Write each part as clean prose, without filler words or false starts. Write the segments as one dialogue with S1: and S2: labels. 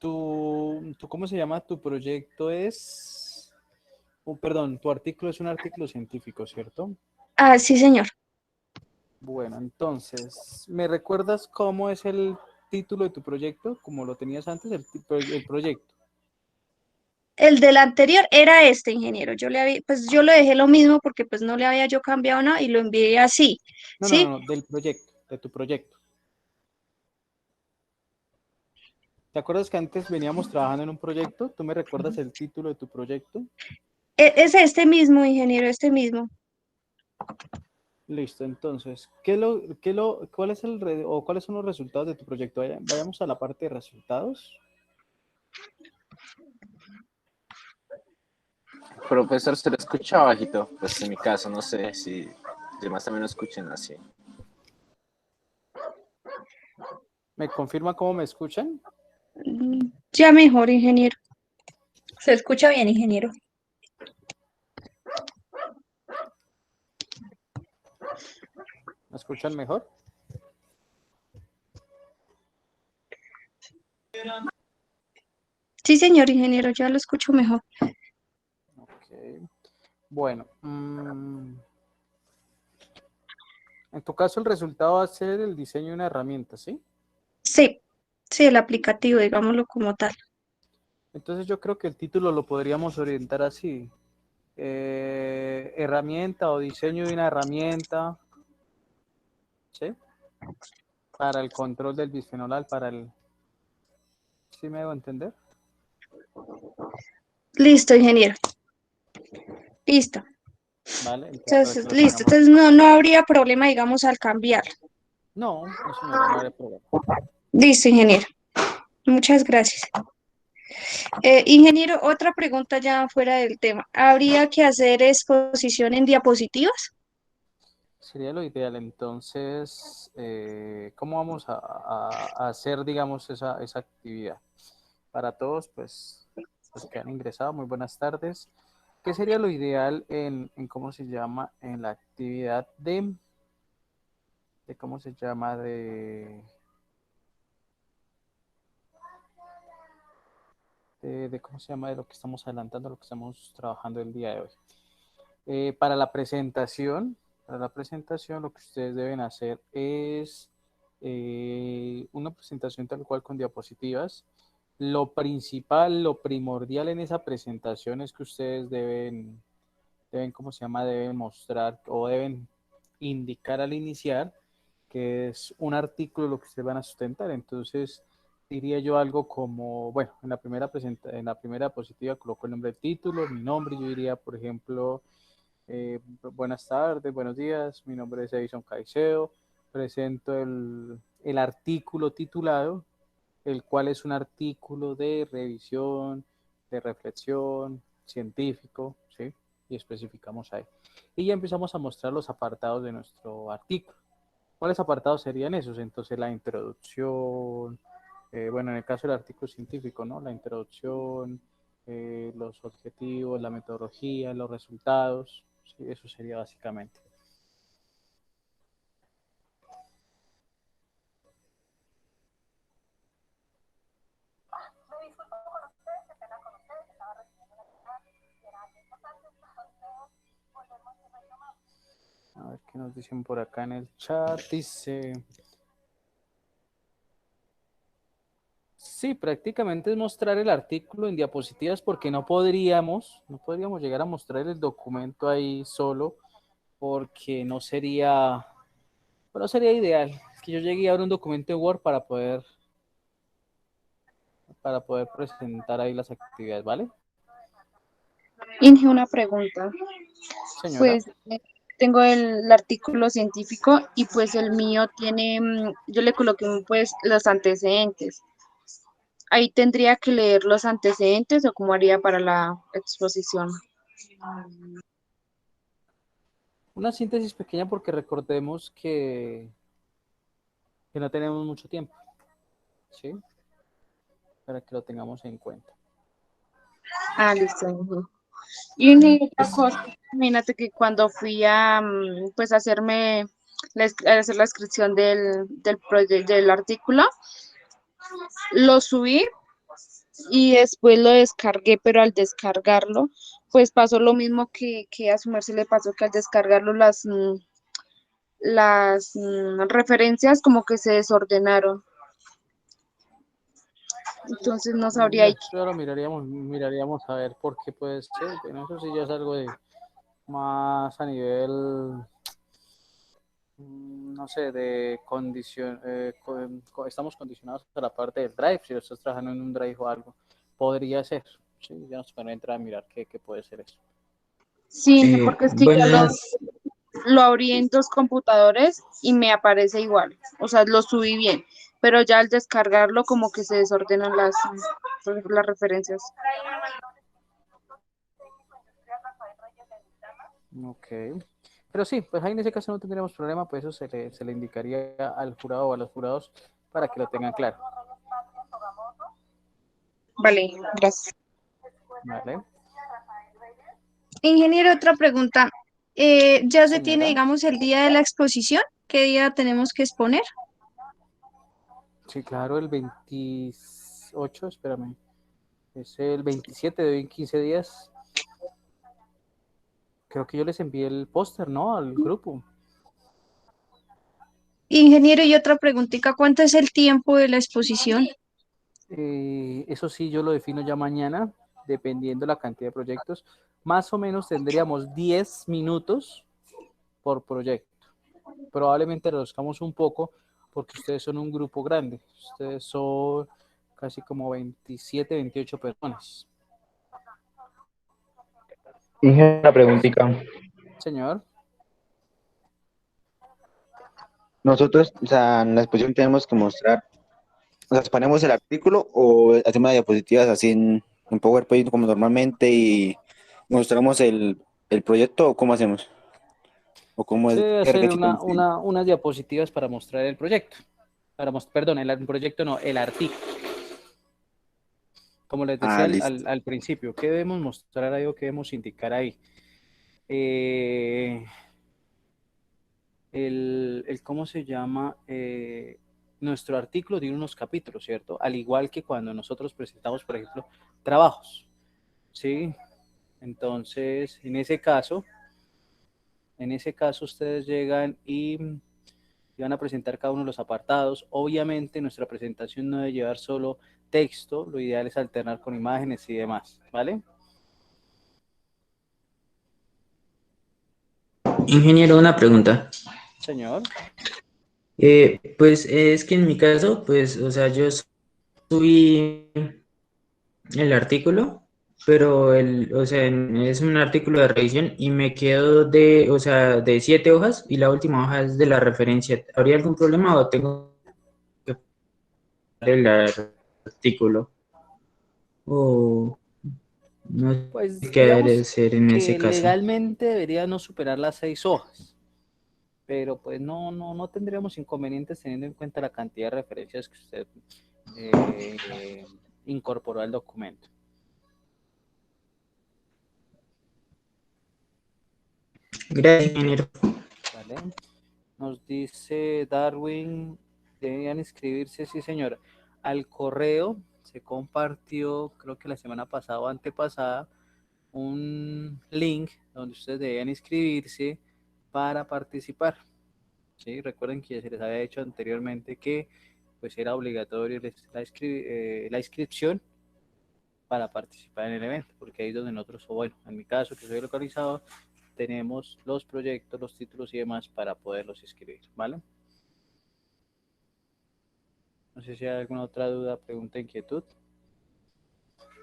S1: ¿Cómo se llama? Tu proyecto es, perdón, tu artículo es un artículo científico, ¿cierto?
S2: Ah, sí, señor.
S1: Bueno, entonces, ¿me recuerdas cómo es el título de tu proyecto? Como lo tenías antes, el proyecto.
S2: El del anterior era este, ingeniero. Pues yo lo dejé lo mismo porque pues no le había yo cambiado nada y lo envié así,
S1: No, no, no,
S2: ¿sí?
S1: no, del proyecto, de tu proyecto. ¿Te acuerdas que antes veníamos trabajando en un proyecto? ¿Tú me recuerdas el título de tu proyecto?
S2: Es este mismo, ingeniero, este mismo.
S1: Listo, entonces, ¿cuál es o cuáles son los resultados de tu proyecto? Vayamos a la parte de resultados.
S3: Profesor, se lo escucha bajito. Pues en mi caso, no sé si demás también lo escuchen así.
S1: ¿Me confirma cómo me escuchan?
S2: Ya mejor, ingeniero. Se escucha bien, ingeniero.
S1: ¿Me escuchan mejor?
S2: Sí, señor ingeniero, ya lo escucho mejor.
S1: Ok. Bueno, en tu caso el resultado va a ser el diseño de una herramienta, ¿sí?
S2: Sí, sí, el aplicativo, digámoslo como tal.
S1: Entonces yo creo que el título lo podríamos orientar así. Herramienta o diseño de una herramienta, ¿sí? Para el control del bisfenol A, ¿sí me debo entender?
S2: Listo, ingeniero. Listo.
S1: Vale, entonces para que
S2: Entonces,
S1: lo
S2: listo.
S1: tengamos.
S2: Entonces no habría problema, digamos, al cambiar.
S1: No, no señora, no habría problema.
S2: Listo, ingeniero. Muchas gracias. Ingeniero, otra pregunta ya fuera del tema. ¿Habría que hacer exposición en diapositivas?
S1: Sería lo ideal. Entonces, ¿cómo vamos a hacer, digamos, esa actividad? Para todos, pues, los que han ingresado, muy buenas tardes. ¿Qué sería lo ideal en cómo se llama, en la actividad de cómo se llama, de cómo se llama, de lo que estamos adelantando, lo que estamos trabajando el día de hoy? Para la presentación, lo que ustedes deben hacer es una presentación tal cual con diapositivas. Lo principal, lo primordial en esa presentación es que ustedes ¿cómo se llama? Deben mostrar o deben indicar al iniciar que es un artículo lo que ustedes van a sustentar. Entonces, diría yo algo como, bueno, en la primera diapositiva coloco el nombre del título, mi nombre, yo diría, por ejemplo, buenas tardes, buenos días, mi nombre es Edison Caicedo, presento el artículo titulado, el cual es un artículo de revisión, de reflexión, científico, ¿sí? Y especificamos ahí. Y ya empezamos a mostrar los apartados de nuestro artículo. ¿Cuáles apartados serían esos? Entonces la introducción, bueno, en el caso del artículo científico, ¿no? La introducción, los objetivos, la metodología, los resultados, ¿sí? Eso sería básicamente. A ver qué nos dicen por acá en el chat. Dice, sí, prácticamente es mostrar el artículo en diapositivas porque no podríamos llegar a mostrar el documento ahí solo porque no sería ideal que yo llegue a ver un documento de Word para poder presentar ahí las actividades, ¿vale?
S4: Inge, una pregunta.
S1: Señora.
S4: Pues tengo el artículo científico y pues el mío tiene, yo le coloqué pues los antecedentes. Ahí tendría que leer los antecedentes o cómo haría para la exposición.
S1: Una síntesis pequeña porque recordemos que no tenemos mucho tiempo, ¿sí? Para que lo tengamos en cuenta.
S4: Ah, listo. Inge. Y una otra
S1: Es,
S4: cosa, imagínate que cuando fui a pues hacerme a hacer la inscripción del artículo, lo subí y después lo descargué, pero al descargarlo, pues pasó lo mismo que a su merced le pasó, que al descargarlo las referencias como que se desordenaron. Entonces no sabría ahí.
S1: Bueno, eso ahora miraríamos a ver por qué puede ser. Bueno, eso sí ya es algo de más a nivel, no sé, de condición. Estamos condicionados a la parte del drive. Si estás trabajando en un drive o algo, podría ser. Sí, ya nos pueden entrar a mirar qué puede ser eso.
S4: Sí, porque es que ya
S5: Buenas,
S4: lo abrí en dos computadores y me aparece igual. O sea, lo subí bien, pero ya al descargarlo como que se desordenan las referencias.
S1: Ok. Pero sí, pues ahí en ese caso no tendríamos problema, pues eso se le indicaría al jurado o a los jurados para que lo tengan claro.
S4: Vale, gracias.
S1: ¿Vale?
S2: Ingeniero, otra pregunta. ¿Ya se tiene,
S1: Señora.
S2: digamos, el día de la exposición? ¿Qué día tenemos que exponer?
S1: Sí, claro, el 28, espérame. Es el 27 de hoy en 15 días. Creo que yo les envié el póster, ¿no? Al grupo.
S2: Ingeniero, y otra preguntita, ¿cuánto es el tiempo de la exposición?
S1: Eso sí, yo lo defino ya mañana, dependiendo la cantidad de proyectos. Más o menos tendríamos 10 minutos por proyecto. Probablemente reduzcamos un poco porque ustedes son un grupo grande. Ustedes son casi como 27, 28 personas.
S5: dije una preguntita.
S1: Señor.
S6: Nosotros, o sea, en la exposición tenemos que mostrar, o sea, ponemos el artículo o hacemos diapositivas así en PowerPoint como normalmente y mostramos el proyecto o cómo hacemos, o cómo
S1: Se
S6: es,
S1: debe
S6: qué
S1: hacer
S6: requisitos nos piden.
S1: unas diapositivas para mostrar el proyecto. Perdón, el proyecto no, el artículo. Como les decía
S6: Ah, listo.
S1: al principio, ¿qué debemos mostrar ahí o qué debemos indicar ahí? Eh, ¿Cómo se llama? Nuestro artículo tiene unos capítulos, ¿cierto? Al igual que cuando nosotros presentamos, por ejemplo, trabajos, ¿sí? Entonces, en ese caso ustedes llegan y van a presentar cada uno de los apartados. Obviamente nuestra presentación no debe llevar solo texto, lo ideal es alternar con imágenes y demás, ¿vale?
S5: Ingeniero, una pregunta.
S1: Señor.
S5: Pues es que en mi caso, pues, o sea, yo subí el artículo, pero o sea, es un artículo de revisión y me quedo o sea, de 7 hojas y la última hoja es de la referencia. ¿Habría algún problema o tengo que poner el artículo? O no sé
S1: Pues
S5: qué debe
S1: digamos
S5: ser en ese
S1: que
S5: caso.
S1: legalmente debería no superar las 6 hojas, pero pues no tendríamos inconvenientes teniendo en cuenta la cantidad de referencias que usted incorporó al documento.
S5: Gracias, ingeniero.
S1: ¿Vale? Nos dice Darwin, deberían inscribirse, sí señora. Al correo se compartió, creo que la semana pasada o antepasada, un link donde ustedes debían inscribirse para participar. ¿Sí? Recuerden que ya se les había dicho anteriormente que pues era obligatorio la inscripción para participar en el evento, porque ahí es donde nosotros, o bueno, en mi caso que soy el organizador, tenemos los proyectos, los títulos y demás para poderlos inscribir, ¿vale? No sé si hay alguna otra duda, pregunta, inquietud.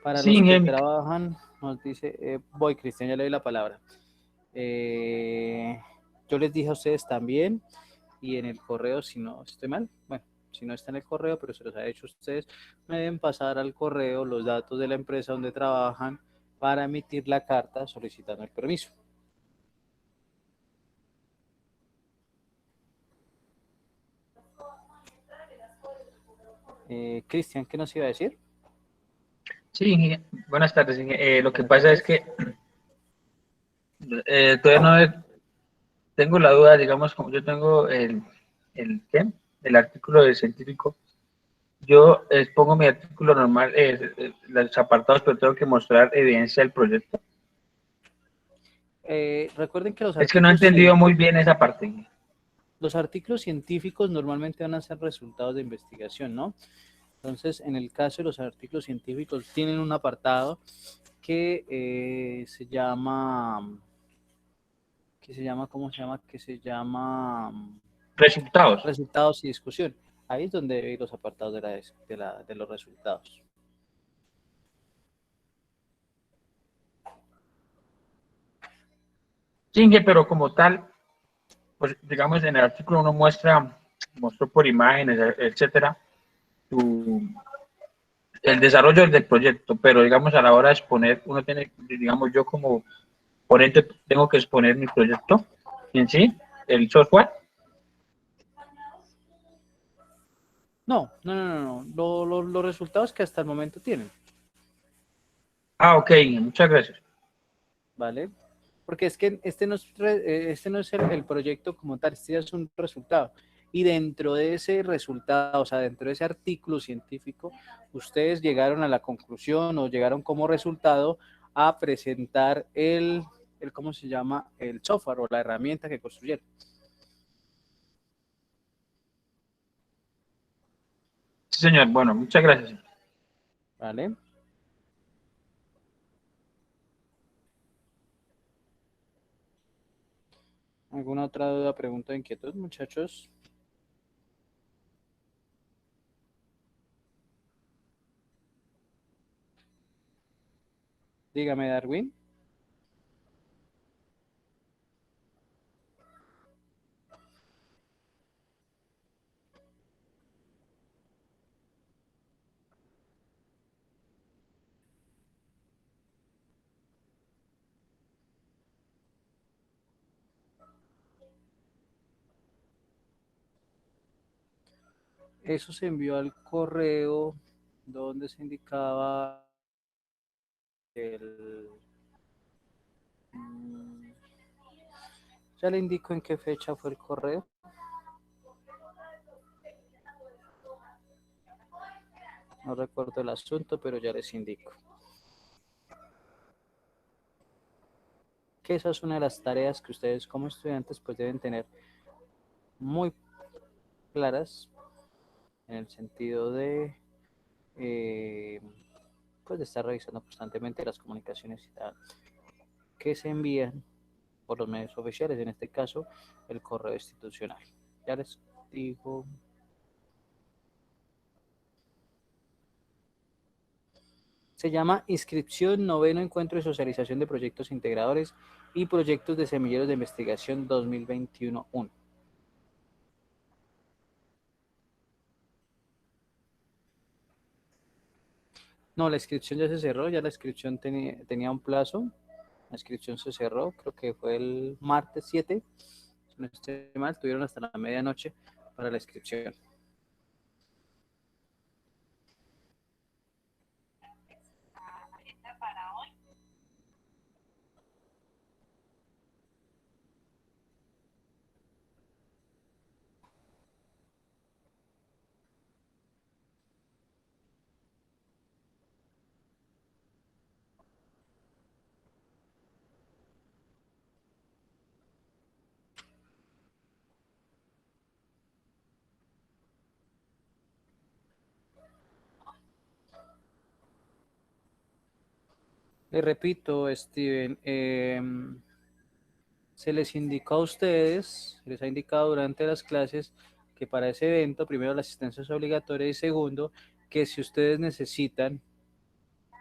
S1: Para
S7: Sí,
S1: los que
S7: ingeniero.
S1: trabajan, nos dice, voy Cristian, ya le doy la palabra. Yo les dije a ustedes también, y en el correo, si no estoy mal, bueno, si no está en el correo, pero se los ha hecho ustedes, me deben pasar al correo los datos de la empresa donde trabajan para emitir la carta solicitando el permiso. Cristian, ¿qué nos iba a decir?
S7: Sí, buenas tardes. Lo que
S1: Buenas
S7: pasa es
S1: tardes.
S7: que todavía no tengo la duda, digamos, como yo tengo ¿qué? El artículo del científico, yo pongo mi artículo normal, los apartados, pero tengo que mostrar evidencia del proyecto.
S1: Recuerden que
S7: Es que no he entendido muy bien esa parte.
S1: los artículos científicos normalmente van a ser resultados de investigación, ¿no? Entonces, en el caso de los artículos científicos, tienen un apartado que ¿cómo se llama? Que se llama
S7: Resultados.
S1: resultados y discusión. Ahí es donde hay los apartados de los resultados.
S7: Sí, pero como tal, pues digamos en el artículo uno mostró por imágenes, etcétera, el desarrollo del proyecto, pero digamos a la hora de exponer, uno tiene, digamos yo como ponente tengo que exponer mi proyecto en sí, el software.
S1: No. Los resultados que hasta el momento tienen,
S7: Ah, ok, muchas gracias.
S1: ¿vale? Porque es que este no es el proyecto como tal, este ya es un resultado. Y dentro de ese resultado, o sea, dentro de ese artículo científico, ustedes llegaron a la conclusión o llegaron como resultado a presentar ¿cómo se llama? El software o la herramienta que construyeron.
S7: Sí, señor, bueno, muchas gracias.
S1: ¿Vale? ¿Alguna otra duda, pregunta o inquietud, muchachos? Dígame, Darwin. Eso se envió al correo donde se indicaba el... Ya le indico en qué fecha fue el correo. No recuerdo el asunto, pero ya les indico. Que esa es una de las tareas que ustedes como estudiantes pues deben tener muy claras en el sentido de pues de estar revisando constantemente las comunicaciones y tal, que se envían por los medios oficiales, en este caso el correo institucional. Ya les digo. Se llama Inscripción Noveno Encuentro de Socialización de Proyectos Integradores y Proyectos de Semilleros de Investigación 2021-1. No, la inscripción ya se cerró, ya la inscripción tenía un plazo. La inscripción se cerró, creo que fue el martes 7. Si no estoy mal, tuvieron hasta la medianoche para la inscripción. Les repito, Steven, se les indicó a ustedes, se les ha indicado durante las clases que para ese evento, primero la asistencia es obligatoria y segundo, que si ustedes necesitan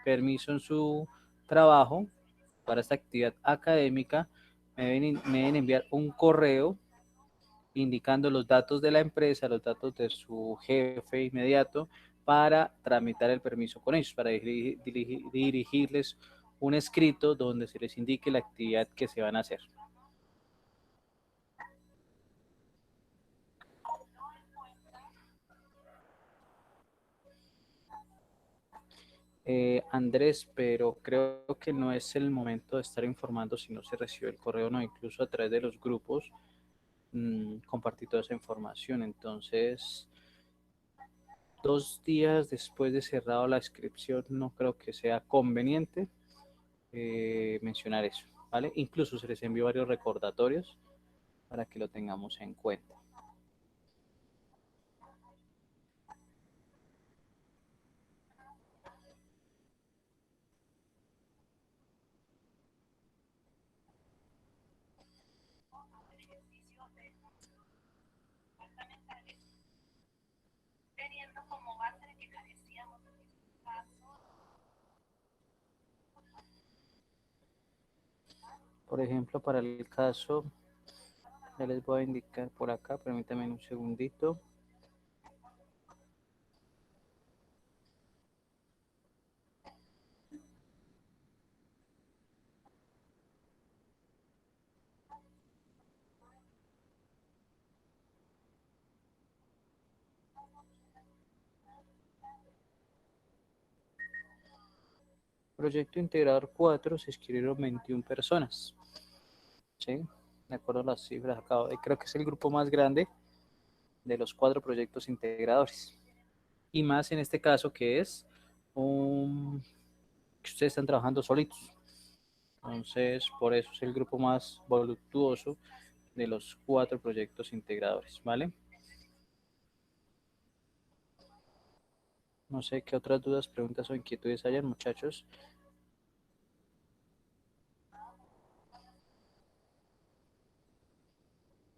S1: permiso en su trabajo para esta actividad académica, me deben enviar un correo indicando los datos de la empresa, los datos de su jefe inmediato para tramitar el permiso con ellos, para dirigirles un escrito donde se les indique la actividad que se van a hacer. Andrés, pero creo que no es el momento de estar informando si no se recibió el correo o no, incluso a través de los grupos compartí toda esa información, entonces 2 días después de cerrado la inscripción no creo que sea conveniente mencionar eso, ¿vale? Incluso se les envió varios recordatorios para que lo tengamos en cuenta. Por ejemplo, para el caso, ya les voy a indicar por acá, permítanme un segundito. Proyecto Integrador 4 se inscribieron 21 personas, ¿sí? De acuerdo a las cifras acá, creo que es el grupo más grande de los 4 proyectos integradores. Y más en este caso que es que ustedes están trabajando solitos. Entonces, por eso es el grupo más voluptuoso de los 4 proyectos integradores, ¿vale? No sé qué otras dudas, preguntas o inquietudes hayan, muchachos.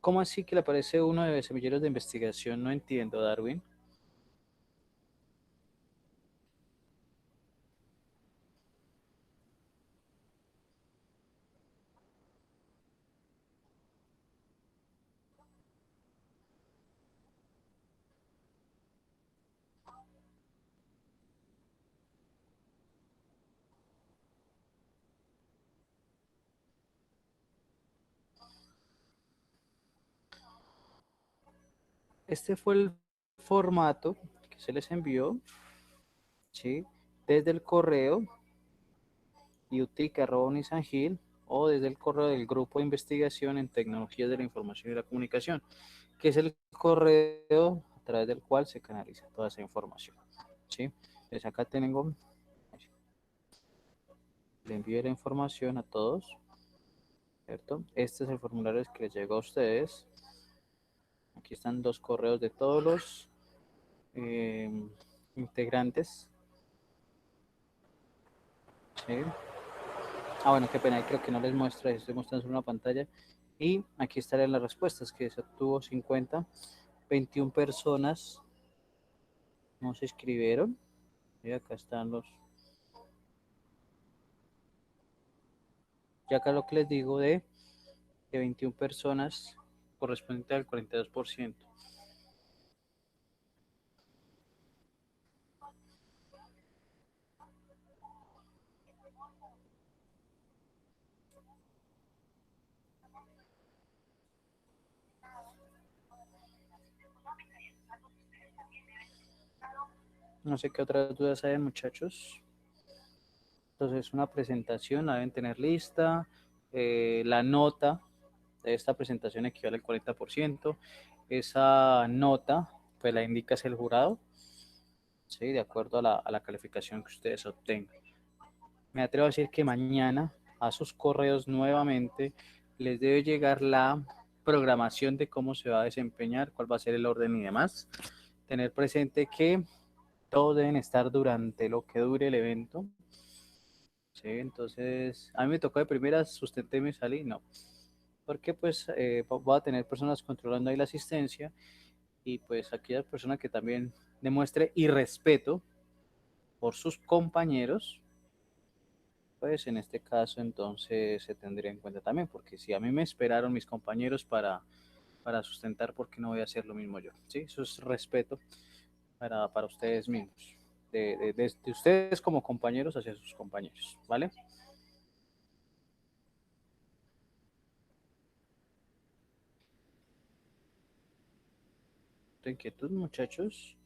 S1: ¿Cómo así que le aparece uno de semilleros de investigación? No entiendo, Darwin. Este fue el formato que se les envió, ¿sí? Desde el correo utic@unisangil o desde el correo del Grupo de Investigación en Tecnologías de la Información y la Comunicación, que es el correo a través del cual se canaliza toda esa información, ¿sí? Entonces acá tengo, le envío la información a todos, ¿cierto? Este es el formulario que les llegó a ustedes. Aquí están 2 correos de todos los integrantes, ¿sí? Ah, bueno, qué pena, ahí creo que no les muestra, estoy mostrando solo una pantalla. Y aquí estarán las respuestas, que se obtuvo 50, 21 personas no se inscribieron. Y acá están los... Y acá lo que les digo de 21 personas correspondiente al 42%. No sé qué otras dudas hay, muchachos. Entonces, una presentación la deben tener lista. La nota de esta presentación equivale al 40%. Esa nota, pues la indica el jurado, ¿sí? De acuerdo a la calificación que ustedes obtengan. Me atrevo a decir que mañana a sus correos nuevamente les debe llegar la programación de cómo se va a desempeñar, cuál va a ser el orden y demás. Tener presente que todos deben estar durante lo que dure el evento. Sí, entonces a mí me tocó de primeras, sustenté y me salí, no. Porque pues voy a tener personas controlando ahí la asistencia y pues aquella persona que también demuestre irrespeto por sus compañeros, pues en este caso entonces se tendría en cuenta también, porque si a mí me esperaron mis compañeros para sustentar, ¿por qué no voy a hacer lo mismo yo? ¿Sí? Eso es respeto para ustedes mismos, de ustedes como compañeros hacia sus compañeros, ¿vale? ¿Tu inquietud, muchachos?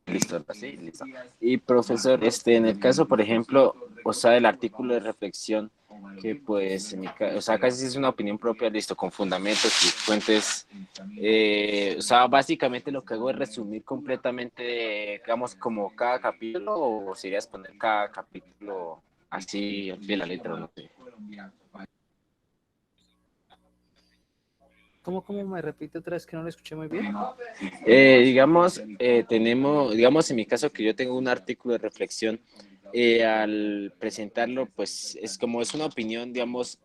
S3: Listo, sí, listo. Y profesor, en el caso, por ejemplo, o sea, el artículo de reflexión, que pues, o sea, casi es una opinión propia, listo, con fundamentos y fuentes. O sea, básicamente lo que hago es resumir completamente, digamos, como cada capítulo, o sería exponer cada capítulo así, al pie de la letra, no sé.
S1: ¿Cómo me repite otra vez que no lo escuché muy bien?
S3: Digamos, tenemos, digamos en mi caso que yo tengo un artículo de reflexión, al presentarlo, pues es como es una opinión, digamos,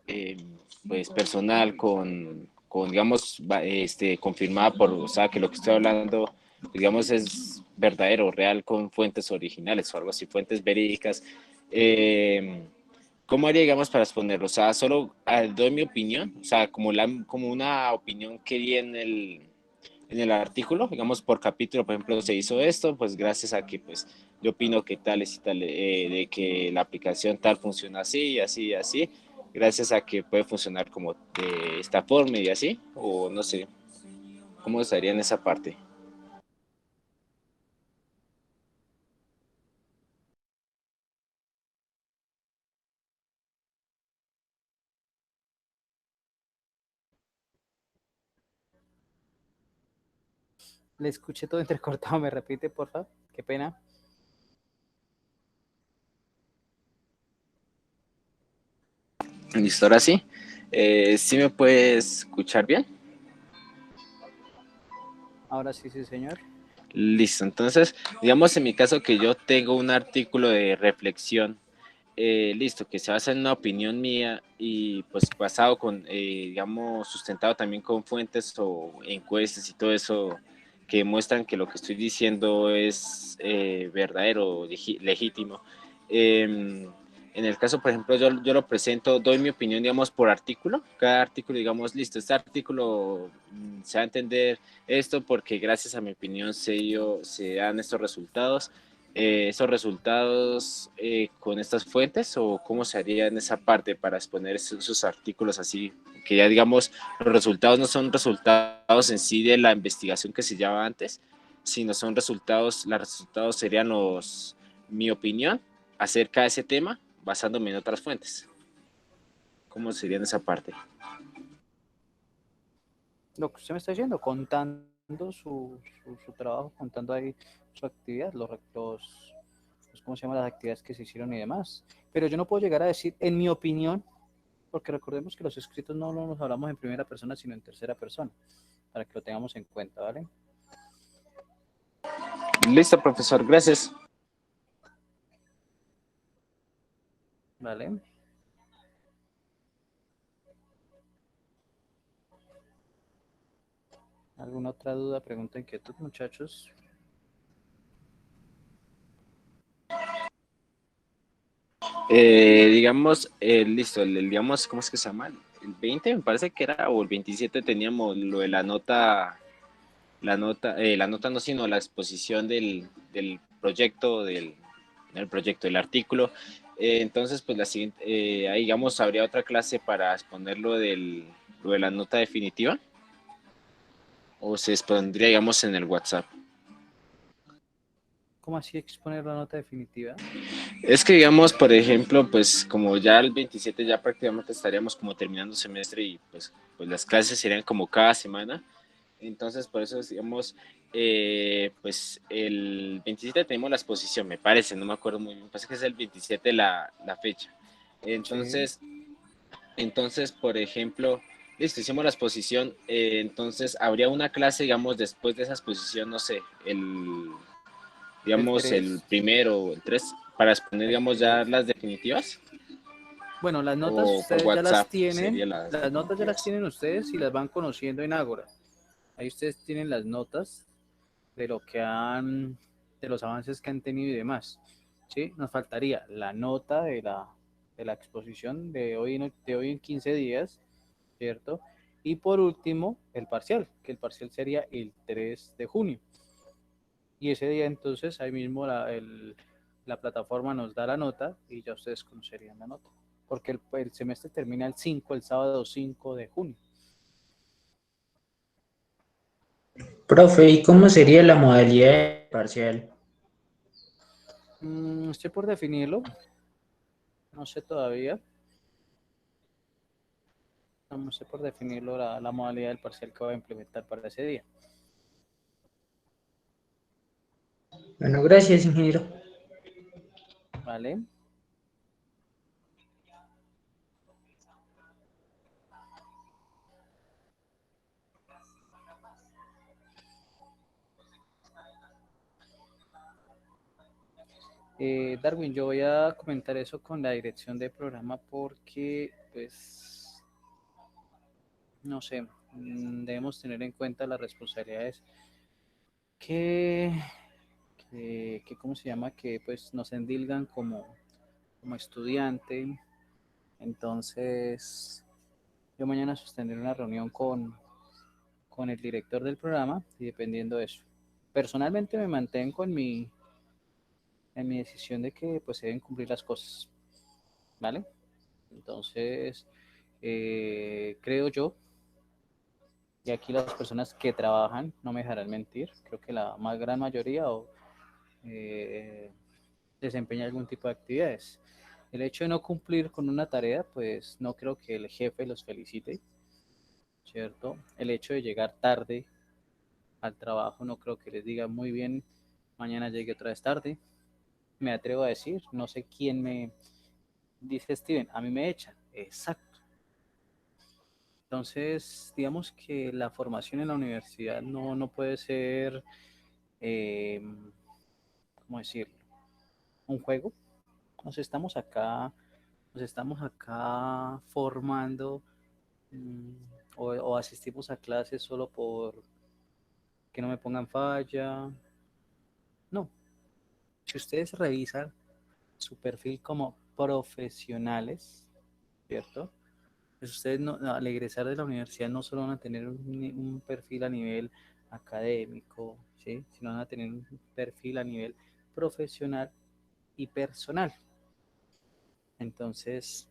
S3: pues personal digamos, confirmada por, o sea, que lo que estoy hablando, digamos, es verdadero, real, con fuentes originales o algo así, fuentes verídicas. Eh, ¿Cómo haría, digamos, para exponerlo? O sea, solo doy mi opinión, o sea, como una opinión que di en el artículo, digamos, por capítulo, por ejemplo, se hizo esto, pues gracias a que, pues, yo opino que tales y tal, de que la aplicación tal funciona así, así, así, gracias a que puede funcionar como de esta forma y así, o no sé, ¿cómo estaría en esa parte?
S1: Le escuché todo entrecortado, me repite, por favor. Qué pena.
S3: Listo, ahora sí. ¿Sí me puedes escuchar bien?
S1: Ahora sí, sí, señor.
S3: Listo, entonces, digamos en mi caso que yo tengo un artículo de reflexión, listo, que se basa en una opinión mía y pues basado digamos, sustentado también con fuentes o encuestas y todo eso que muestran que lo que estoy diciendo es verdadero, legítimo. Eh, en el caso, por ejemplo, yo lo presento, doy mi opinión, digamos, por artículo. Cada artículo, digamos, listo, este artículo se va a entender esto porque gracias a mi opinión se dan estos resultados. Esos resultados con estas fuentes, o cómo se haría en esa parte para exponer esos artículos así, que ya digamos los resultados no son resultados en sí de la investigación que se llevaba antes, sino son los resultados serían mi opinión acerca de ese tema basándome en otras fuentes. ¿Cómo sería en esa parte?
S1: Lo que usted me está diciendo, contando su trabajo, contando ahí su actividad, pues, ¿cómo se llaman las actividades que se hicieron y demás? Pero yo no puedo llegar a decir, en mi opinión, porque recordemos que los escritos no los hablamos en primera persona, sino en tercera persona, para que lo tengamos en cuenta, ¿vale?
S3: Listo, profesor, gracias.
S1: ¿Vale? ¿Alguna otra duda, pregunta, inquietud, muchachos?
S3: Digamos, listo, digamos, ¿cómo es que se llama? El 20 me parece que era, o el 27 teníamos lo de la nota no, sino la exposición del proyecto, del artículo. Entonces, pues la siguiente, ahí digamos, habría otra clase para exponer lo de la nota definitiva, o se expondría, digamos, en el WhatsApp.
S1: ¿Cómo así exponer la nota definitiva?
S3: Es que digamos, por ejemplo, pues como ya el 27 ya prácticamente estaríamos como terminando el semestre y pues las clases serían como cada semana. Entonces, por eso, digamos, pues el 27 tenemos la exposición, me parece, no me acuerdo muy bien, parece que es el 27 la fecha.
S1: Sí.
S3: Entonces, por ejemplo, listo, hicimos la exposición, entonces habría una clase, digamos, después de esa exposición, no sé,
S1: El
S3: digamos, el
S1: 3.
S3: primero o el 3 para exponer,
S1: El
S3: digamos, ya
S1: 3.
S3: las definitivas,
S1: Bueno, las notas
S3: o por
S1: ustedes ya las
S3: WhatsApp
S1: tienen,
S3: serían las
S1: las notas ya las
S3: definitivas.
S1: tienen ustedes y las van conociendo en Ágora. Ahí ustedes tienen las notas de lo que han, de los avances que han tenido y demás. ¿Sí? Nos faltaría la nota de la exposición de hoy en 15 días, ¿cierto? Y por último, el parcial, que el parcial sería el 3 de junio. Y ese día entonces, ahí mismo la plataforma nos da la nota y ya ustedes conocerían la nota. Porque el semestre termina el sábado 5 de junio.
S5: Profe, ¿y cómo sería la modalidad parcial?
S1: Estoy por definirlo, no sé todavía. Vamos por definirlo la modalidad del parcial que voy a implementar para ese día.
S5: Bueno, gracias, ingeniero.
S1: ¿Vale? Darwin, yo voy a comentar eso con la dirección de programa porque, pues, no sé, debemos tener en cuenta las responsabilidades que, ¿cómo se llama? Que pues nos endilgan como estudiante. Entonces, yo mañana sostendré una reunión con el director del programa y dependiendo de eso. Personalmente me mantengo en mi decisión de que pues se deben cumplir las cosas, ¿vale? Entonces, creo yo, y aquí las personas que trabajan no me dejarán mentir, creo que la más gran mayoría eh, desempeña algún tipo de actividades. El hecho de no cumplir con una tarea, pues no creo que el jefe los felicite, ¿cierto? El hecho de llegar tarde al trabajo, no creo que les diga muy bien, mañana llegue otra vez tarde. Me atrevo a decir, no sé quién me dice Steven, a mí me echan. Exacto. Entonces, digamos que la formación en la universidad no puede ser, eh, ¿cómo decirlo? Un juego. Nos estamos acá, nos estamos acá formando mm, o asistimos a clases solo por que no me pongan falla. No. Si ustedes revisan su perfil como profesionales, ¿cierto? Pues ustedes al egresar de la universidad no solo van a tener un perfil a nivel académico, ¿sí? Sino van a tener un perfil a nivel profesional y personal. Entonces,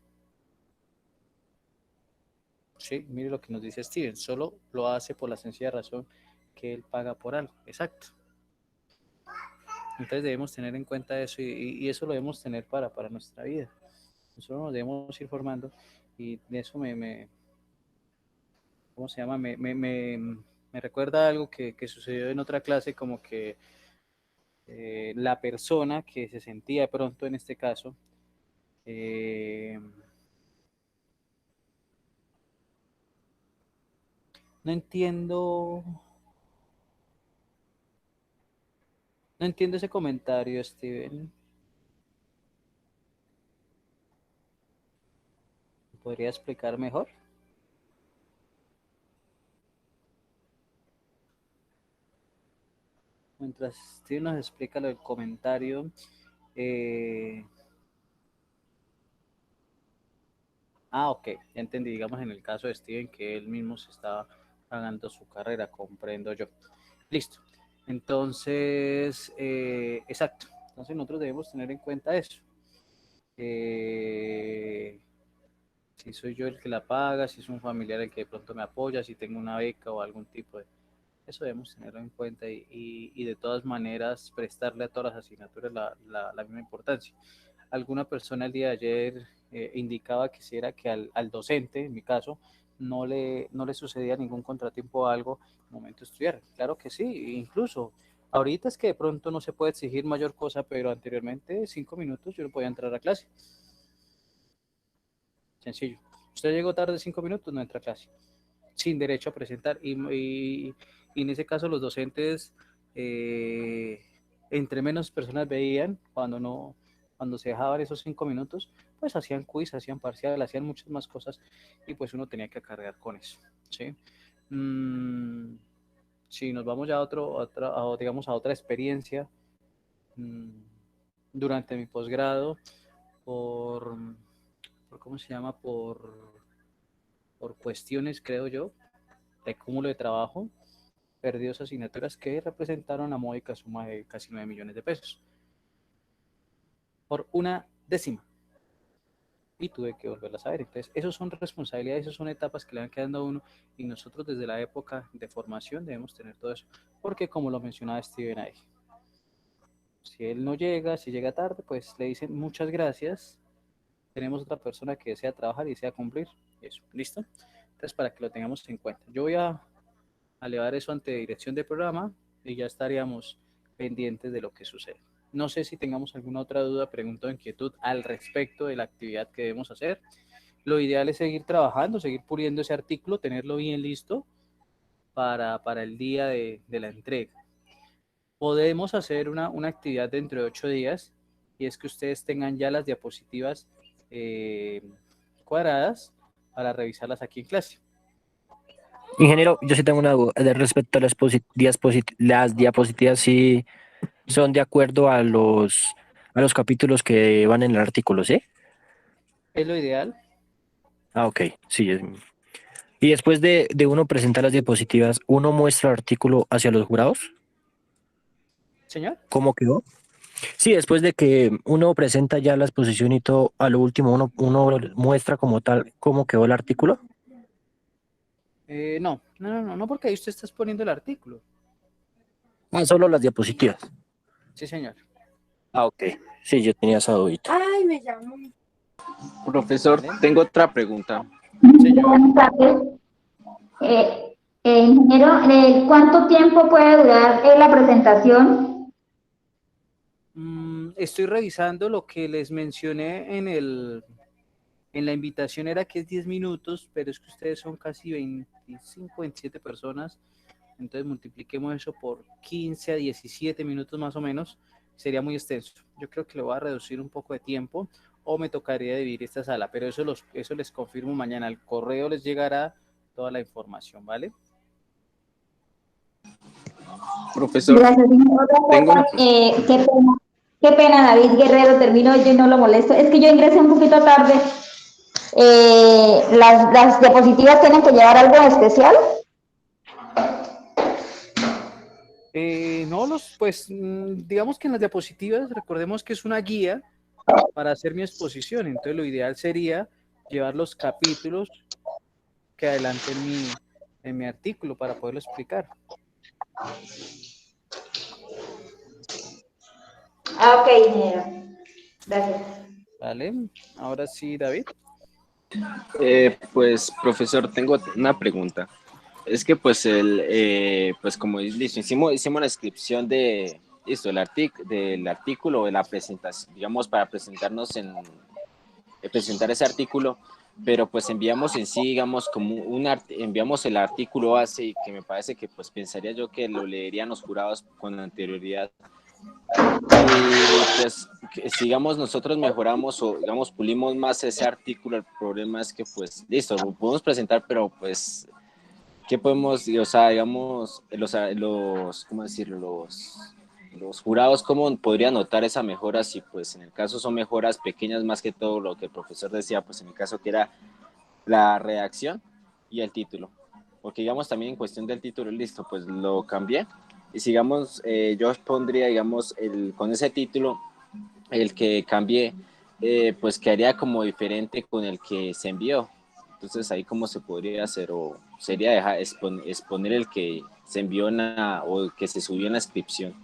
S1: sí, mire lo que nos dice Steven, solo lo hace por la sencilla razón que él paga por algo, exacto. Entonces debemos tener en cuenta eso y eso lo debemos tener para nuestra vida. Nosotros nos debemos ir formando y de eso ¿cómo se llama? Me recuerda algo que sucedió en otra clase, como que la persona que se sentía de pronto en este caso, eh, no entiendo, no entiendo ese comentario, Steven. ¿Podría explicar mejor? Mientras Steven nos explica lo del comentario, eh, ok, ya entendí, digamos en el caso de Steven que él mismo se estaba pagando su carrera, comprendo yo. Listo. Entonces, exacto. Entonces nosotros debemos tener en cuenta eso. Eh, si soy yo el que la paga, si es un familiar el que de pronto me apoya, si tengo una beca o algún tipo de... Eso debemos tenerlo en cuenta y de todas maneras prestarle a todas las asignaturas la misma importancia. Alguna persona el día de ayer indicaba que si era que al docente, en mi caso, no le sucedía ningún contratiempo o algo en el momento de estudiar. Claro que sí, incluso ahorita es que de pronto no se puede exigir mayor cosa, pero anteriormente 5 minutos yo no podía entrar a clase. Sencillo. Usted llegó tarde 5 minutos, no entra a clase. Sin derecho a presentar. Y en ese caso los docentes, eh, entre menos personas veían, cuando se dejaban esos 5 minutos, pues hacían quiz, hacían parcial, hacían muchas más cosas y pues uno tenía que cargar con eso. ¿Sí? Mm, si nos vamos ya digamos, a otra experiencia, mm, durante mi posgrado, por, ¿cómo se llama? Por cuestiones, creo yo, de cúmulo de trabajo, perdí dos asignaturas que representaron la módica suma de casi 9 millones de pesos por una décima y tuve que volverlas a ver. Entonces, esos son responsabilidades, esas son etapas que le van quedando a uno y nosotros desde la época de formación debemos tener todo eso, porque como lo mencionaba Steven ahí, si él no llega, si llega tarde, pues le dicen muchas gracias, tenemos otra persona que desea trabajar y desea cumplir, eso, ¿listo? Entonces, para que lo tengamos en cuenta. Yo voy a elevar eso ante dirección de programa y ya estaríamos pendientes de lo que sucede. No sé si tengamos alguna otra duda, pregunta o inquietud al respecto de la actividad que debemos hacer. Lo ideal es seguir trabajando, seguir puliendo ese artículo, tenerlo bien listo para el día de la entrega. Podemos hacer una actividad dentro de 8 días y es que ustedes tengan ya las diapositivas cuadradas para revisarlas aquí en clase.
S8: Ingeniero, yo sí tengo una duda de respecto a las diapositivas, si son de acuerdo a los capítulos que van en el artículo, ¿sí?
S1: ¿Es lo ideal?
S8: Ah, ok, sí. Y después de uno presentar las diapositivas, ¿uno muestra el artículo hacia los jurados?
S1: Señor.
S8: ¿Cómo quedó? Sí, después de que uno presenta ya la exposición y todo, a lo último uno muestra como tal cómo quedó el artículo.
S1: No, porque ahí usted está exponiendo el artículo.
S8: Ah, solo las diapositivas.
S1: Sí, señor.
S8: Ah, ok. Sí, yo tenía esa dudita.
S2: Ay, me llamó.
S3: Profesor, tengo otra pregunta.
S1: Señor.
S9: Buenas tardes. Ingeniero, ¿cuánto tiempo puede durar la presentación?
S1: Estoy revisando lo que les mencioné en la invitación, era que es 10 minutos, pero es que ustedes son casi 25, 27 personas, entonces multipliquemos eso por 15 a 17 minutos más o menos, sería muy extenso. Yo creo que le voy a reducir un poco de tiempo o me tocaría dividir esta sala, pero eso les confirmo mañana. Al correo les llegará toda la información, ¿vale?
S3: Profesor,
S9: Gracias. Otra
S3: tengo
S9: cosa,
S3: una
S9: qué pena, David Guerrero, termino yo y no lo molesto. Es que yo ingresé un poquito tarde. ¿Las diapositivas tienen que llevar algo especial?
S1: No, digamos que en las diapositivas, recordemos que es una guía para hacer mi exposición, entonces lo ideal sería llevar los capítulos que adelante en mi artículo para poderlo explicar.
S9: Ah, ok, ingeniero. Gracias.
S1: ¿Vale? Ahora sí, David.
S3: Pues, profesor, tengo una pregunta. Es que, pues, pues como listo, hicimos la descripción de esto, del artículo, de la presentación, digamos, para presentar ese artículo, pero pues enviamos en sí, digamos, enviamos el artículo base y que me parece que, pues, pensaría yo que lo leerían los jurados con anterioridad. Y pues, sigamos, nosotros mejoramos o, digamos, pulimos más ese artículo. El problema es que, pues, listo, lo podemos presentar, pero pues, ¿qué podemos, o sea, digamos, ¿cómo decirlo? Los jurados, ¿cómo podrían notar esa mejora si, pues, en el caso son mejoras pequeñas, más que todo lo que el profesor decía, pues, en mi caso, que era la redacción y el título? Porque, digamos, también en cuestión del título, listo, pues, lo cambié. Y sigamos, yo pondría, digamos, con ese título, el que cambié, pues quedaría como diferente con el que se envió. Entonces, ahí cómo se podría hacer, o sería exponer el que se envió o el que se subió en la inscripción.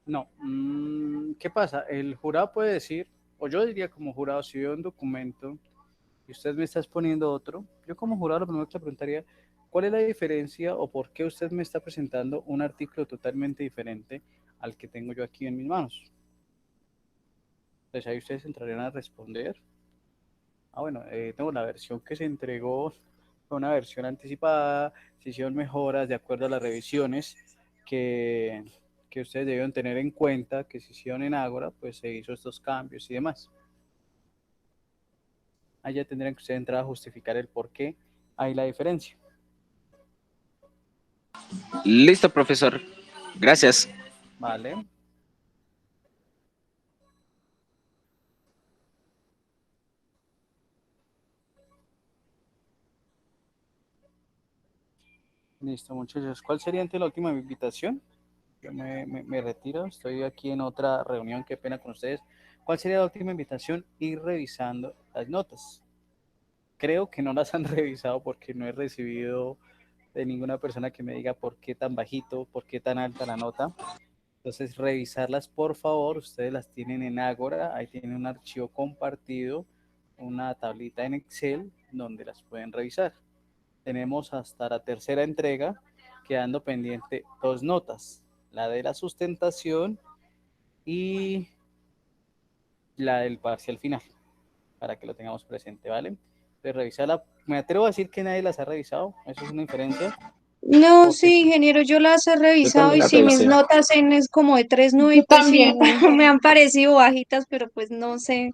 S1: No. ¿Qué pasa? El jurado puede decir, o yo diría como jurado, si veo un documento y usted me está exponiendo otro, yo como jurado lo primero que le preguntaría, ¿cuál es la diferencia o por qué usted me está presentando un artículo totalmente diferente al que tengo yo aquí en mis manos? Entonces ahí ustedes entrarían a responder. Bueno, tengo la versión que se entregó, fue una versión anticipada, se hicieron mejoras de acuerdo a las revisiones que, que ustedes debieron tener en cuenta, que se hicieron en Ágora, pues se hizo estos cambios y demás. Ahí ya tendrían que ustedes entrar a justificar el por qué hay la diferencia.
S3: Listo, profesor. Gracias.
S1: Vale. Listo, muchachos. ¿Cuál sería entonces la última invitación? Yo me retiro, estoy aquí en otra reunión, qué pena con ustedes. ¿Cuál sería la última invitación? Ir revisando las notas. Creo que no las han revisado porque no he recibido de ninguna persona que me diga por qué tan bajito, por qué tan alta la nota. Entonces, revisarlas, por favor. Ustedes las tienen en Ágora, ahí tienen un archivo compartido, una tablita en Excel donde las pueden revisar. tenemos hasta la tercera entrega, quedando pendiente 2 notas, la de la sustentación y la del parcial final, para que lo tengamos presente, ¿vale? De revisarla, me atrevo a decir que nadie las ha revisado, eso es una inferencia,
S2: No,
S1: porque
S2: sí, ingeniero, yo las he
S3: Yo
S2: revisado
S3: también
S2: y
S3: la
S2: sí, mis
S3: revisé.
S2: notas en es como de 3.9
S4: Yo
S2: y pues sí,
S4: también,
S2: me han parecido bajitas, pero pues no sé.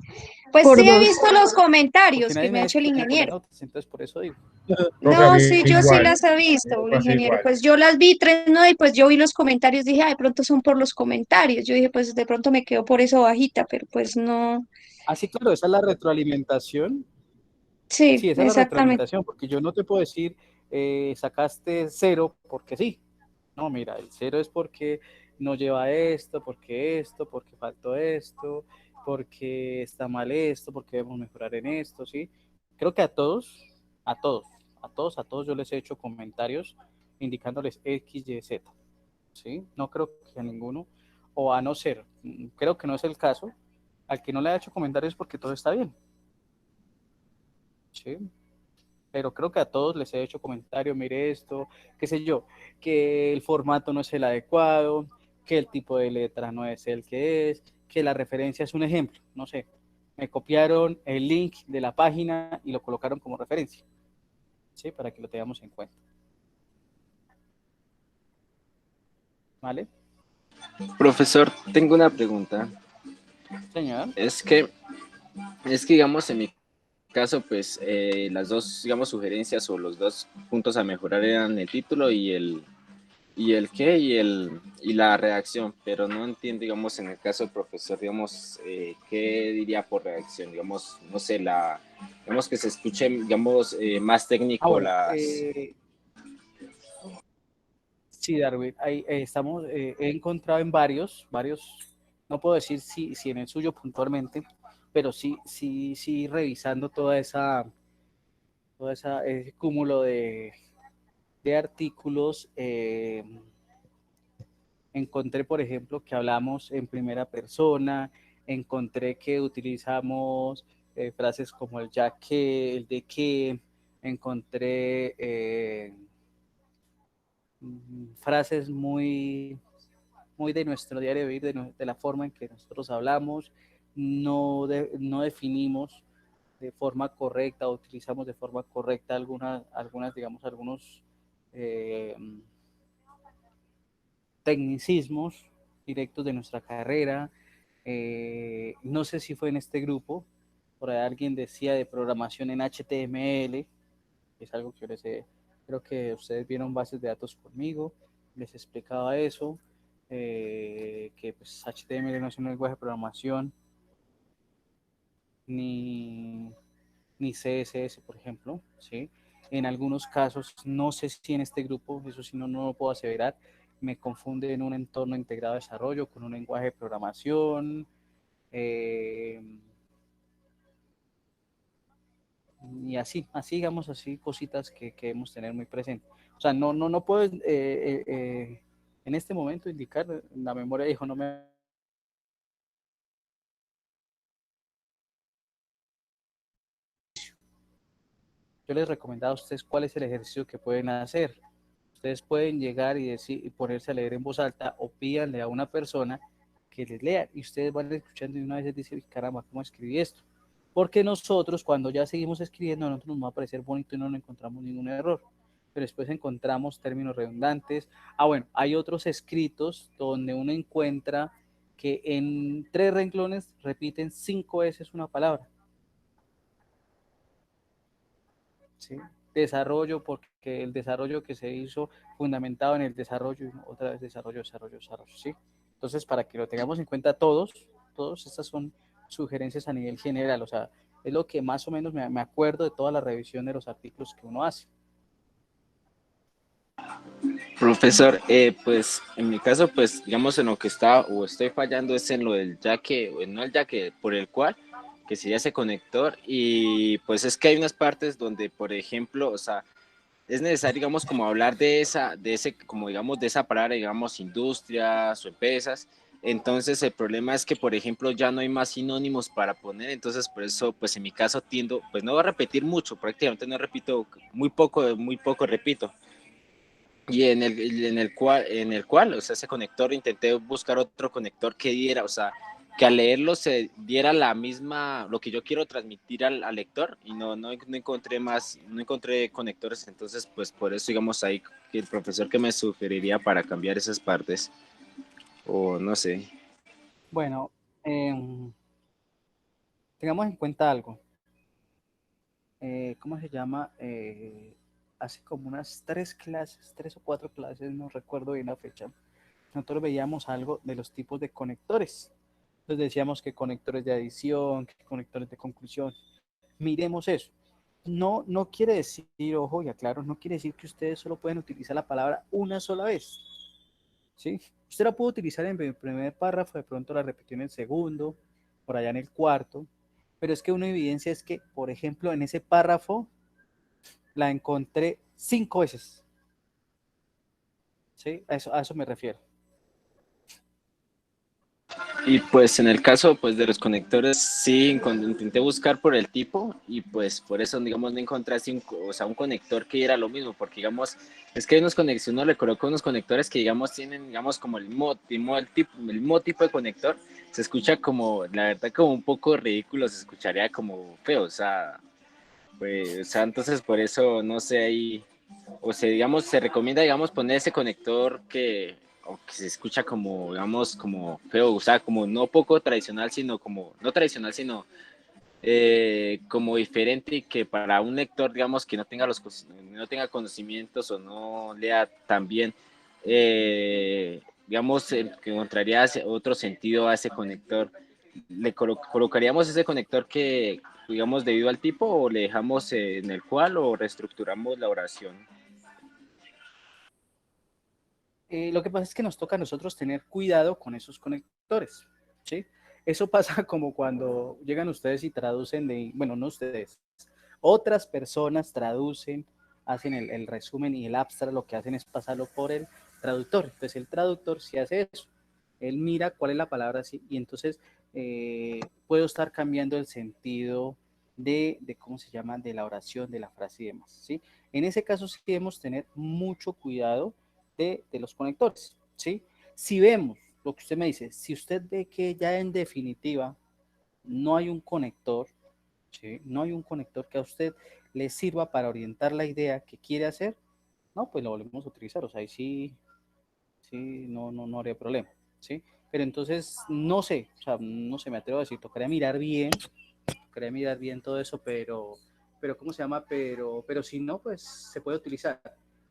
S2: Pues
S4: por
S2: sí he
S4: dos.
S2: visto los
S1: porque
S2: comentarios que
S1: nadie
S2: me
S1: me
S2: ha
S1: ha
S2: hecho el
S1: discutido por las
S2: ingeniero.
S1: notas, entonces por eso digo.
S10: Profe, a
S2: No,
S10: mí
S2: sí, yo sí
S10: igual,
S2: las he
S10: me
S2: visto,
S10: pasó
S2: ingeniero.
S10: igual.
S2: Pues yo las vi 3.9 y pues yo vi los comentarios, dije, ah, de pronto son por los comentarios. Yo dije, pues de pronto me quedo por eso bajita, pero pues no.
S1: Así, claro, esa es la retroalimentación.
S2: Sí,
S1: Sí, esa es la
S2: exactamente.
S1: retroalimentación, porque yo no te puedo decir, sacaste 0 porque sí. No, mira, el 0 es porque no lleva esto, porque faltó esto, porque está mal esto, porque debemos mejorar en esto, ¿sí? Creo que a todos, a todos, a todos yo les he hecho comentarios indicándoles X, Y, Z, ¿sí? No creo que a ninguno, o a no ser, creo que no es el caso, al que no le ha hecho comentarios porque todo está bien, ¿sí? Pero creo que a todos les he hecho comentario, mire esto, qué sé yo, que el formato no es el adecuado, que el tipo de letra no es el que es, que la referencia es un ejemplo, no sé, me copiaron el link de la página y lo colocaron como referencia, ¿sí? Para que lo tengamos en cuenta, ¿vale?
S3: Profesor, tengo una pregunta.
S1: Señor.
S3: Es que, digamos, en mi caso, pues las dos, digamos, sugerencias o los dos puntos a mejorar eran el título y la redacción, pero no entiendo, digamos, en el caso del profesor, digamos, qué diría por redacción, digamos, no sé, digamos que se escuche, digamos, más técnico
S1: Bueno,
S3: las...
S1: sí, Darwin, ahí estamos, he encontrado en varios, no puedo decir si en el suyo puntualmente, pero sí revisando ese cúmulo de artículos, encontré, por ejemplo, que hablamos en primera persona, encontré que utilizamos frases como el ya que, el de que, encontré frases muy de nuestro diario vivir, de la forma en que nosotros hablamos, no definimos de forma correcta, utilizamos de forma correcta digamos, algunos eh, tecnicismos directos de nuestra carrera. No sé si fue en este grupo, por ahí alguien decía de programación en HTML, que es algo que yo creo que ustedes vieron bases de datos conmigo, les explicaba eso, que pues HTML no es un lenguaje de programación, ni, ni CSS, por ejemplo, ¿sí? En algunos casos, no sé si en este grupo, eso sí no lo puedo aseverar, me confunde en un entorno integrado de desarrollo con un lenguaje de programación, eh, y así digamos, así cositas que debemos tener muy presentes. O sea, no puedo en este momento indicar, la memoria dijo, no me... Yo les recomendaba a ustedes cuál es el ejercicio que pueden hacer. Ustedes pueden llegar y decir y ponerse a leer en voz alta o pídanle a una persona que les lea y ustedes van escuchando y una vez dicen, caramba, ¿cómo escribí esto? Porque nosotros cuando ya seguimos escribiendo, a nosotros nos va a parecer bonito y no encontramos ningún error. Pero después encontramos términos redundantes. Bueno, hay otros escritos donde uno encuentra que en 3 renglones repiten 5 veces una palabra. ¿Sí? Desarrollo, porque el desarrollo que se hizo fundamentado en el desarrollo, y otra vez desarrollo, ¿sí? Entonces, para que lo tengamos en cuenta todos estas son sugerencias a nivel general, o sea, es lo que más o menos me acuerdo de toda la revisión de los artículos que uno hace.
S3: Profesor, pues en mi caso, pues digamos en lo que está o estoy fallando es en lo del jaque, o no el jaque, por el cual, que sería ese conector, y pues es que hay unas partes donde, por ejemplo, o sea, es necesario, digamos, como hablar de ese, como digamos, de esa palabra, digamos, industrias o empresas, Entonces el problema es que, por ejemplo, ya no hay más sinónimos para poner, entonces por eso, pues en mi caso tiendo, pues no a repetir mucho, prácticamente no repito, muy poco repito. Y en el cual, o sea, ese conector, intenté buscar otro conector que diera, o sea, que al leerlo se diera la misma, lo que yo quiero transmitir al lector, y no encontré más, no encontré conectores, entonces pues por eso digamos ahí que el profesor que me sugeriría para cambiar esas partes, o no sé.
S1: Bueno, em, tengamos en cuenta algo. ¿Cómo se llama? Hace como unas 3 clases, 3 o 4 clases, no recuerdo bien la fecha, nosotros veíamos algo de los tipos de conectores. Entonces decíamos que conectores de adición, que conectores de conclusión. Miremos eso. No quiere decir, ojo y aclaro, no quiere decir que ustedes solo pueden utilizar la palabra una sola vez. ¿Sí? Usted la puede utilizar en el primer párrafo, de pronto la repitió en el segundo, por allá en el cuarto, pero es que una evidencia es que, por ejemplo, en ese párrafo la encontré 5 veces. ¿Sí? A eso me refiero.
S3: Y pues en el caso pues de los conectores sí intenté buscar por el tipo y pues por eso digamos no encontré así o sea, un conector que era lo mismo, porque digamos es que hay unos conexiones, uno le coloca unos conectores que digamos tienen digamos como el mismo tipo de conector, se escucha como la verdad como un poco ridículo, se escucharía como feo, o sea, pues, o sea, entonces por eso no sé ahí, o sea, digamos, se recomienda, digamos, poner ese conector o que se escucha como, digamos, como feo, o sea, como no poco tradicional, sino como, no tradicional, sino como diferente y que para un lector, digamos, que no tenga conocimientos o no lea tan bien, digamos, que encontraría otro sentido a ese conector. ¿Le colocaríamos ese conector que, digamos, debido al tipo o le dejamos en el cual o reestructuramos la oración?
S1: Lo que pasa es que nos toca a nosotros tener cuidado con esos conectores, ¿sí? Eso pasa como cuando llegan ustedes y traducen bueno, no ustedes, otras personas traducen, hacen el resumen y el abstract, lo que hacen es pasarlo por el traductor. Entonces el traductor sí hace eso, él mira cuál es la palabra así y entonces puedo estar cambiando el sentido ¿cómo se llama?, de la oración, de la frase y demás, ¿sí? En ese caso sí debemos tener mucho cuidado de los conectores, ¿sí? Si vemos lo que usted me dice, si usted ve que ya en definitiva no hay un conector, ¿sí? No hay un conector que a usted le sirva para orientar la idea que quiere hacer, no, pues lo volvemos a utilizar, o sea, ahí sí, sí, no habría problema, ¿sí? Pero entonces, no sé, o sea, no se me atrevo a decir, tocaría mirar bien todo eso, pero ¿cómo se llama? Pero si no, pues se puede utilizar.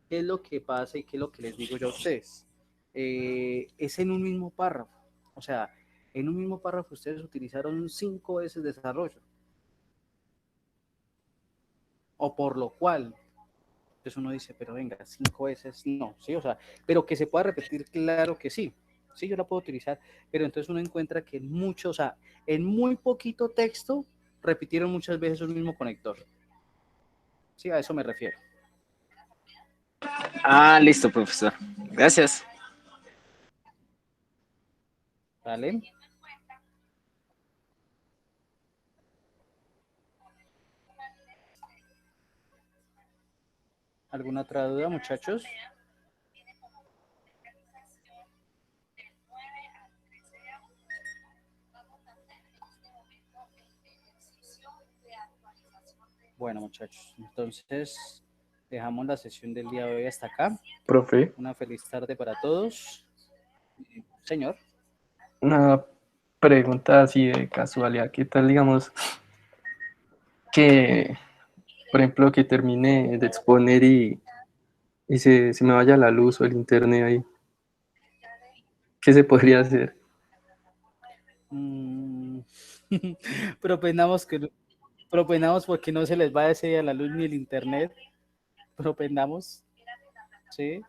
S1: ¿Qué es lo que pasa y qué es lo que les digo yo a ustedes? Es en un mismo párrafo. O sea, en un mismo párrafo ustedes utilizaron 5 veces desarrollo. O por lo cual, entonces uno dice, pero venga, 5 veces, no, sí, o sea, pero que se pueda repetir, claro que sí. Sí, yo la puedo utilizar, pero entonces uno encuentra que en mucho, o sea, en muy poquito texto repitieron muchas veces un mismo conector. Sí, a eso me refiero.
S3: Ah, listo, profesor. Gracias.
S1: ¿Vale? ¿Alguna otra duda, muchachos? Bueno, muchachos, entonces dejamos la sesión del día de hoy hasta acá.
S10: Profe,
S1: Una feliz tarde para todos. Señor.
S10: una pregunta así de casualidad. ¿Qué tal, digamos, que, por ejemplo, que termine de exponer y se me vaya la luz o el internet ahí? ¿Qué se podría hacer?
S1: Propendamos propendamos porque no se les va a ese a la luz ni el internet. Propendamos, sí.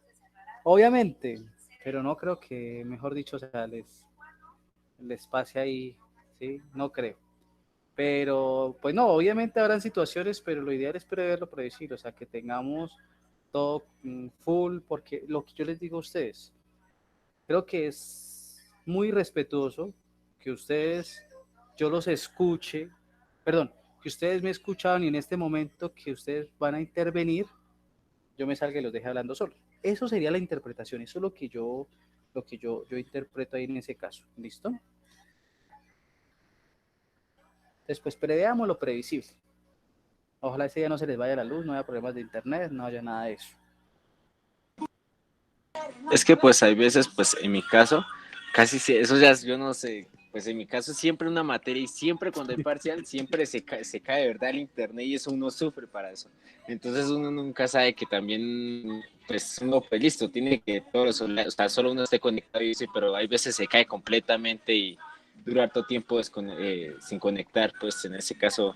S1: Obviamente, pero no creo que, mejor dicho, o sea, les pase ahí, sí, no creo. Pero, pues no, obviamente habrán situaciones, pero lo ideal es preverlo, predecir, o sea, que tengamos todo full, porque lo que yo les digo a ustedes, creo que es muy respetuoso que ustedes, yo los escuche, perdón, que ustedes me escuchaban y en este momento que ustedes van a intervenir, yo me salga y los deje hablando solo. Eso sería la interpretación, eso es lo que yo interpreto ahí en ese caso. ¿Listo? Después preveamos lo previsible. Ojalá ese día no se les vaya la luz, no haya problemas de internet, no haya nada de eso.
S3: Es que pues hay veces, pues en mi caso, eso ya yo no sé, pues en mi caso siempre una materia y siempre cuando hay parcial, siempre se cae de verdad el internet y eso uno sufre para eso. Entonces uno nunca sabe que también, pues uno, pues listo, tiene que o sea, solo uno esté conectado y sí, pero hay veces se cae completamente y dura harto tiempo sin conectar, pues en ese caso,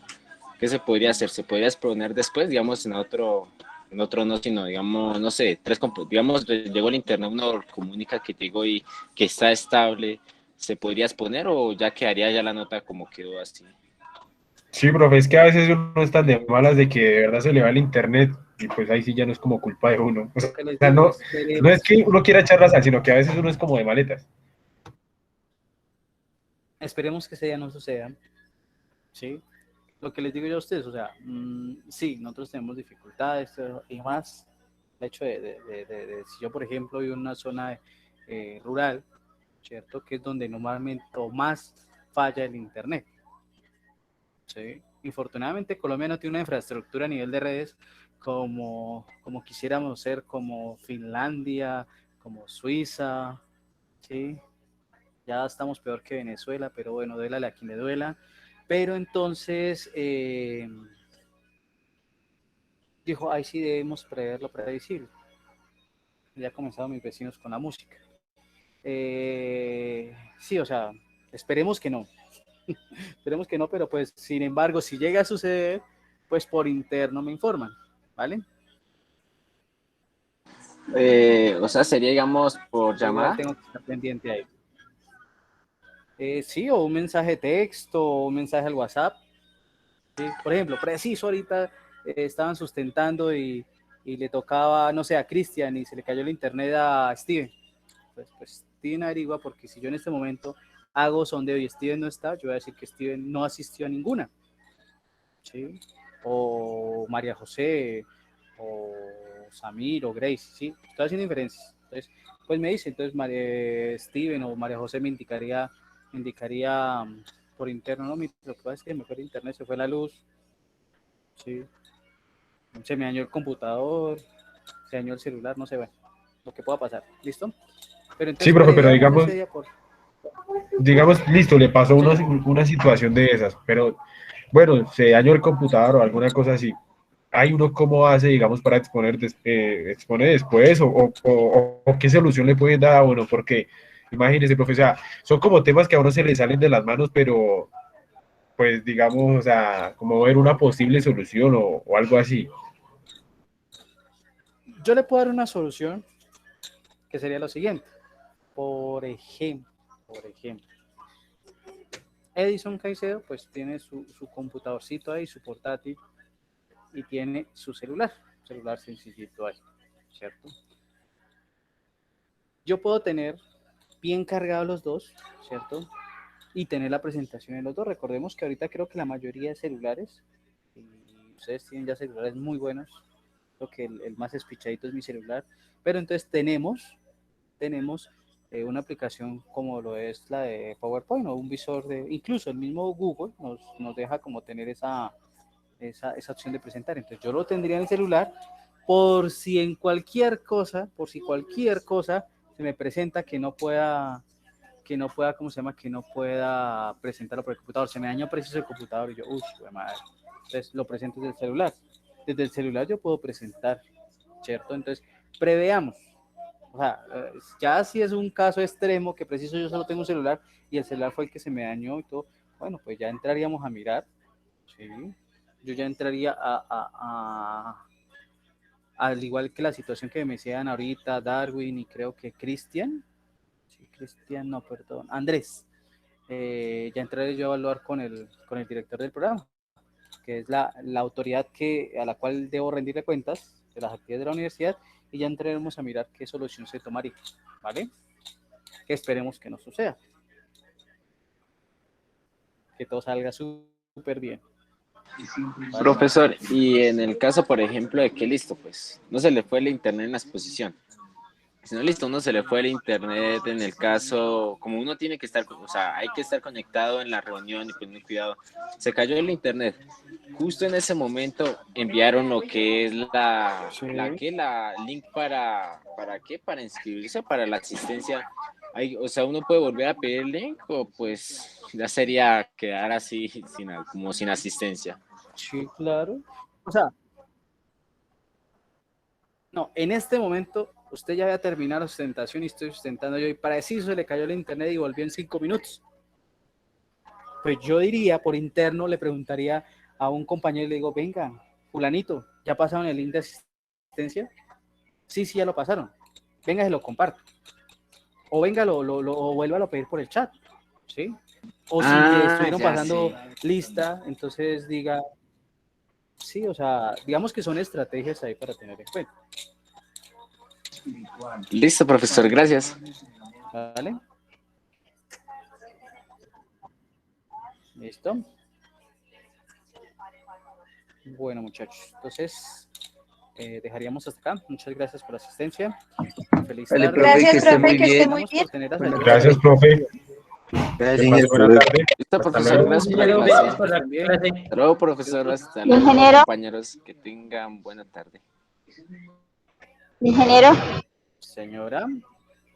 S3: ¿qué se podría hacer? ¿Se podría exponer después, digamos, en otro no, sino digamos, no sé, digamos, llegó el internet, uno comunica que llegó y que está estable, ¿se podría exponer o ya quedaría ya la nota como quedó así?
S11: Sí, profe, es que a veces uno está de malas de que de verdad se le va el internet y pues ahí sí ya no es como culpa de uno. O
S1: Lo que les
S11: sea,
S1: digo,
S11: no es que uno quiera echar la sal, sino que a veces uno es como de maletas.
S1: esperemos que ese día no suceda, ¿sí? Lo que les digo yo a ustedes, o sea, sí, nosotros tenemos dificultades y más el hecho si yo, por ejemplo, vivo en una zona rural, ¿cierto? Que es donde normalmente o más falla el internet, ¿sí? Infortunadamente Colombia no tiene una infraestructura a nivel de redes como quisiéramos ser, como Finlandia, como Suiza, ¿sí? Ya estamos peor que Venezuela, pero bueno, duélale a quien le duela. Pero entonces, dijo, ahí sí debemos prever lo predecible. Ya comenzaron mis vecinos con la música. Sí, o sea, esperemos que no. Esperemos que no, pero pues, sin embargo, si llega a suceder, pues por interno me informan, ¿vale?
S3: O sea, sería, digamos, por
S1: Yo igual
S3: llamada.
S1: tengo que estar pendiente ahí. Sí, o un mensaje de texto, o un mensaje al WhatsApp. ¿Sí? Por ejemplo, preciso ahorita estaban sustentando y le tocaba, no sé, a Cristian y se le cayó el internet a Steven. Pues Steven averigua porque si yo en este momento hago sondeo y Steven no está, yo voy a decir que Steven no asistió a ninguna. ¿Sí? O María José, o Samir, o Grace, ¿sí? Estoy haciendo inferencias. Entonces, pues me dice, entonces Steven o María José me indicaría por interno, no, lo que pasa es que me fue el internet, se fue la luz, ¿sí? Se me dañó el computador, se dañó el celular, no sé, bueno, lo que pueda pasar, ¿listo? Pero
S11: Sí,
S1: entonces
S11: profe, pero
S1: preveamos ese día por...
S11: digamos, listo, le pasó una situación de esas, pero bueno, se dañó el computador o alguna cosa así. ¿Hay uno cómo hace, digamos, para exponer después o qué solución le pueden dar a uno? Porque imagínese, profe, o sea, son como temas que a uno se le salen de las manos, pero pues digamos, o sea, como ver una posible solución o algo así.
S1: Yo le puedo dar una solución que sería lo siguiente. Por ejemplo, Edison Caicedo pues tiene su computadorcito ahí, su portátil y tiene su celular sencillito ahí, ¿cierto? Yo puedo tener bien cargados los dos, ¿cierto? Y tener la presentación en los dos. Recordemos que ahorita creo que la mayoría de celulares, y ustedes tienen ya celulares muy buenos, creo que el más espichadito es mi celular, pero entonces tenemos una aplicación como lo es la de PowerPoint o un visor incluso el mismo Google nos deja como tener esa opción de presentar. Entonces yo lo tendría en el celular por si en cualquier cosa, se me presenta ¿cómo se llama? Que no pueda presentarlo por el computador. Se me dañó preciso el computador y yo, uff, madre. Entonces lo presento desde el celular. Desde el celular yo puedo presentar, ¿cierto? Entonces preveamos. O sea, ya si es un caso extremo que preciso yo solo tengo un celular y el celular fue el que se me dañó y todo, bueno, pues ya entraríamos a mirar, ¿sí? Yo ya entraría al igual que la situación que me decían ahorita Darwin y creo que Cristian, sí, Cristian, no, perdón, Andrés, ya entraré yo a evaluar con el director del programa, que es la autoridad a la cual debo rendirle cuentas de las actividades de la universidad, y ya entraremos a mirar qué solución se tomaría, ¿vale? que esperemos que no suceda. Que todo salga súper bien. ¿Vale?
S3: Profesor, y en el caso, por ejemplo, de que listo, pues no se le fue el internet en la exposición. Si no, listo, uno se le fue el internet en el caso, como uno tiene que estar, o sea, hay que estar conectado en la reunión y pues muy cuidado. Se cayó el internet. Justo en ese momento enviaron lo que es la link para qué, para inscribirse, para la asistencia. O sea, uno puede volver a pedir el link o pues ya sería quedar así como sin asistencia.
S1: Sí, claro. O sea, no, en este momento usted ya había terminado la sustentación y estoy sustentando yo, y para decir se le cayó el internet y volvió en 5 minutos. Pues yo diría, por interno, le preguntaría a un compañero y le digo, venga, fulanito, ¿ya pasaron el link de asistencia? Sí, ya lo pasaron. Venga, se lo comparto. O venga, o vuélvalo a pedir por el chat, ¿sí? O si estuvieron pasando lista, entonces diga, sí, o sea, digamos que son estrategias ahí para tener en cuenta.
S3: Listo, profesor, gracias.
S1: ¿Vale? ¿Listo? Bueno, muchachos, entonces dejaríamos hasta acá. Muchas gracias por la asistencia. Feliz tarde.
S2: Gracias, profe, que esté muy bien.
S11: Gracias, profe.
S6: Gracias,
S11: Buenas tardes.
S3: Listo, profesor, gracias por la clase. Hasta luego, profesor. Hasta luego,
S9: Ingeniero.
S3: compañeros. Que tengan buena tarde.
S9: Ingeniero.
S1: Señora.